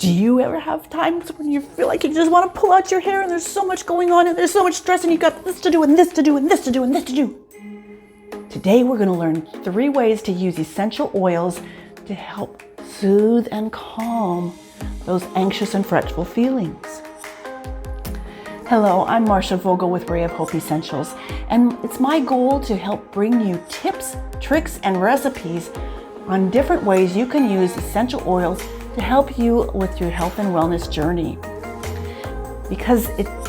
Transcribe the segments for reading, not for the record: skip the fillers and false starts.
Do you ever have times when you feel like you just want to pull out your hair and there's so much going on and there's so much stress and you've got this to do and this to do and this to do and this to do? Today we're going to learn 3 ways to use essential oils to help soothe and calm those anxious and fretful feelings. Hello, I'm Marcia Vogel with Ray of Hope Essentials, and it's my goal to help bring you tips, tricks, and recipes on different ways you can use essential oils to help you with your health and wellness journey. Because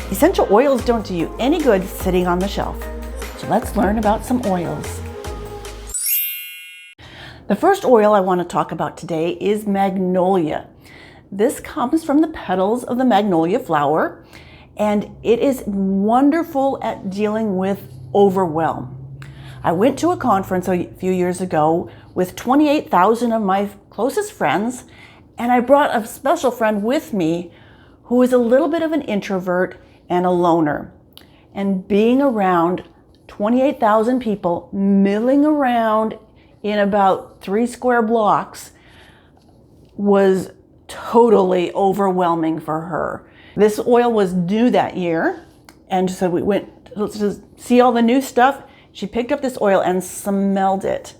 essential oils don't do you any good sitting on the shelf. So let's learn about some oils. The first oil I want to talk about today is Magnolia. This comes from the petals of the Magnolia flower, and it is wonderful at dealing with overwhelm. I went to a conference a few years ago with 28,000 of my closest friends, and I brought a special friend with me who is a little bit of an introvert and a loner. And being around 28,000 people milling around in about 3 square blocks was totally overwhelming for her. This oil was new that year, and so we went to see all the new stuff. She picked up this oil and smelled it.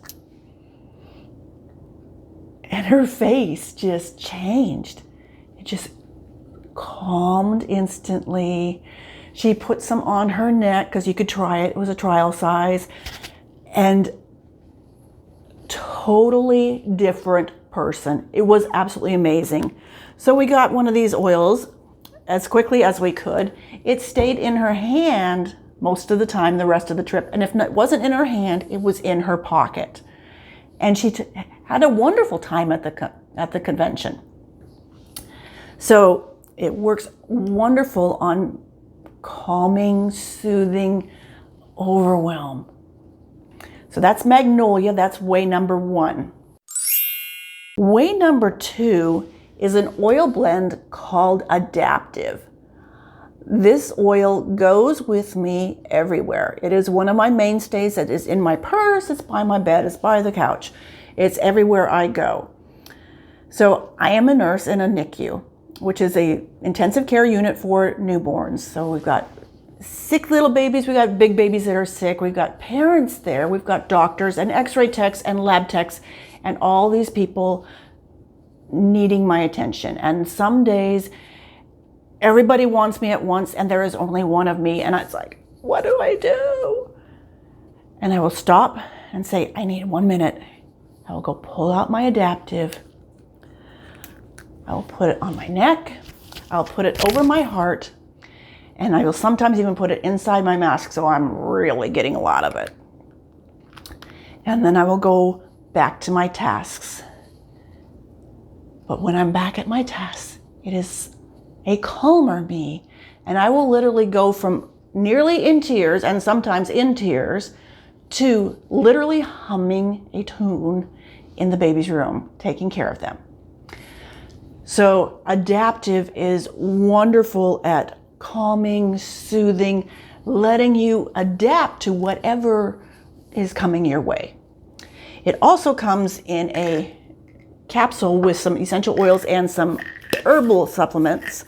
And her face just changed. It just calmed instantly. She put some on her neck because you could try it. It was a trial size. And totally different person. It was absolutely amazing. So we got one of these oils as quickly as we could. It stayed in her hand most of the time, the rest of the trip. And if it wasn't in her hand, it was in her pocket. And she had a wonderful time at the convention. So it works wonderful on calming, soothing overwhelm. So that's Magnolia. That's way number 1. Way number 2 is an oil blend called Adaptive. This oil goes with me everywhere. It is one of my mainstays. It is in my purse, it's by my bed, it's by the couch. It's everywhere I go. So I am a nurse in a NICU, which is a intensive care unit for newborns. So we've got sick little babies, we've got big babies that are sick, we've got parents there, we've got doctors and x-ray techs and lab techs and all these people needing my attention. And some days everybody wants me at once and there is only one of me, and it's like, what do I do? And I will stop and say, I need 1 minute. I will go pull out my Adaptive. I will put it on my neck. I'll put it over my heart, and I will sometimes even put it inside my mask so I'm really getting a lot of it. And then I will go back to my tasks. But when I'm back at my tasks, it is a calmer me, and I will literally go from nearly in tears and sometimes in tears to literally humming a tune in the baby's room, taking care of them. So Adaptive is wonderful at calming, soothing, letting you adapt to whatever is coming your way. It also comes in a capsule with some essential oils and some herbal supplements.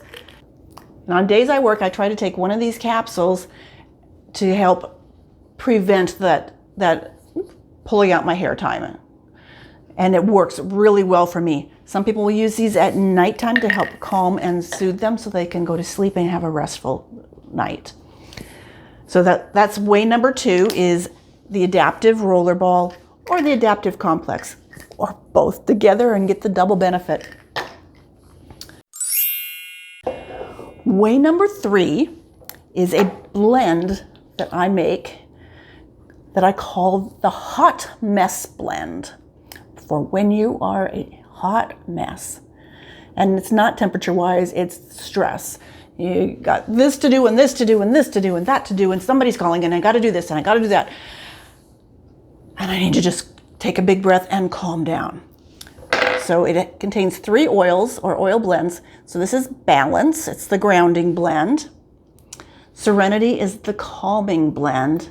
And on days I work, I try to take one of these capsules to help prevent that pulling out my hair time. And it works really well for me. Some people will use these at nighttime to help calm and soothe them so they can go to sleep and have a restful night. So that's way number 2 is the Adaptive Rollerball or the Adaptive Complex, or both together and get the double benefit. Way number 3 is a blend that I make that I call the Hot Mess Blend for when you are a hot mess. And it's not temperature-wise, it's stress. You got this to do and this to do and this to do and that to do, and somebody's calling and I got to do this and I got to do that. And I need to just take a big breath and calm down. So it contains 3 oils or oil blends. So this is Balance, it's the grounding blend. Serenity is the calming blend.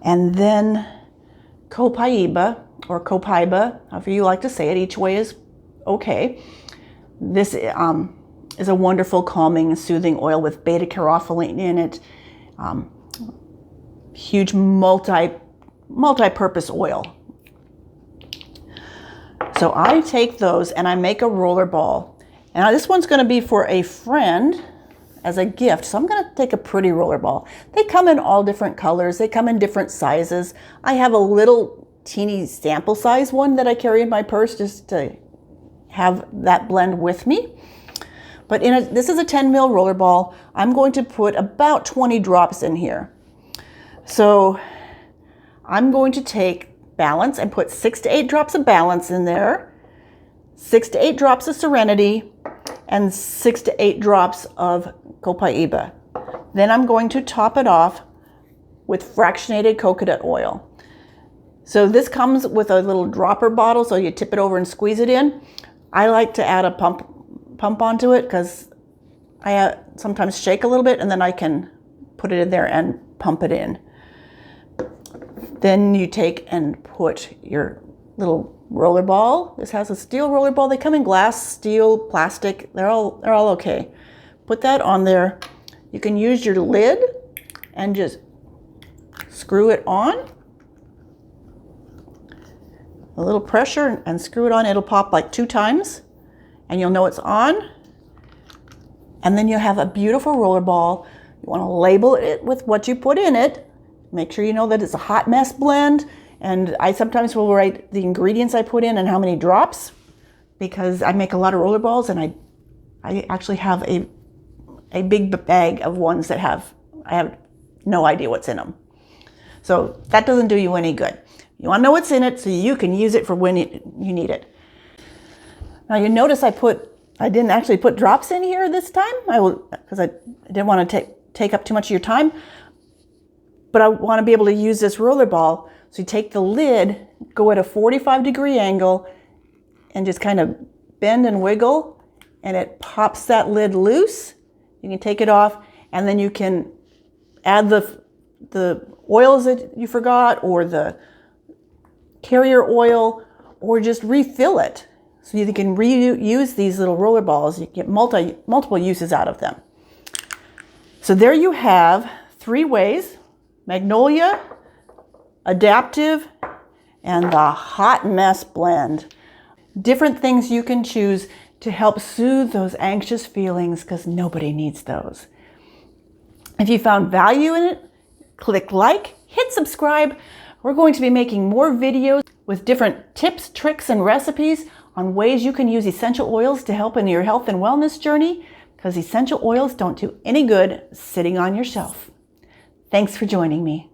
And then Copaiba, or Copaiba, however you like to say it, each way is okay. This is a wonderful calming and soothing oil with beta carotene in it. Huge multi-purpose oil. So I take those and I make a roller ball. And this one's going to be for a friend as a gift. So I'm going to take a pretty roller ball. They come in all different colors. They come in different sizes. I have a little teeny sample size one that I carry in my purse just to have that blend with me. But this is a 10 ml roller ball. I'm going to put about 20 drops in here. So I'm going to take balance and put 6 to 8 drops of balance in there, 6 to 8 drops of serenity, and 6 to 8 drops of copaiba. Then I'm going to top it off with fractionated coconut oil. So this comes with a little dropper bottle, so you tip it over and squeeze it in. I like to add a pump onto it because I sometimes shake a little bit and then I can put it in there and pump it in. Then you take and put your little roller ball. This has a steel roller ball. They come in glass, steel, plastic. They're all okay. Put that on there. You can use your lid and just screw it on. A little pressure and screw it on. It'll pop like 2 times and you'll know it's on. And then you have a beautiful roller ball. You want to label it with what you put in it. Make sure you know that it's a hot mess blend. And I sometimes will write the ingredients I put in and how many drops, because I make a lot of roller balls and I actually have a big bag of ones that I have no idea what's in them. So that doesn't do you any good. You want to know what's in it so you can use it for when you need it. Now you notice I didn't actually put drops in here this time. Because I didn't want to take up too much of your time. But I want to be able to use this roller ball. So you take the lid, go at a 45-degree angle, and just kind of bend and wiggle, and it pops that lid loose. You can take it off, and then you can add the oils that you forgot, or the carrier oil, or just refill it. So you can reuse these little roller balls. You get multiple uses out of them. So there you have 3 ways: Magnolia, Adaptive, and the Hot Mess Blend. Different things you can choose to help soothe those anxious feelings, because nobody needs those. If you found value in it, click like, hit subscribe. We're going to be making more videos with different tips, tricks, and recipes on ways you can use essential oils to help in your health and wellness journey, because essential oils don't do any good sitting on your shelf. Thanks for joining me.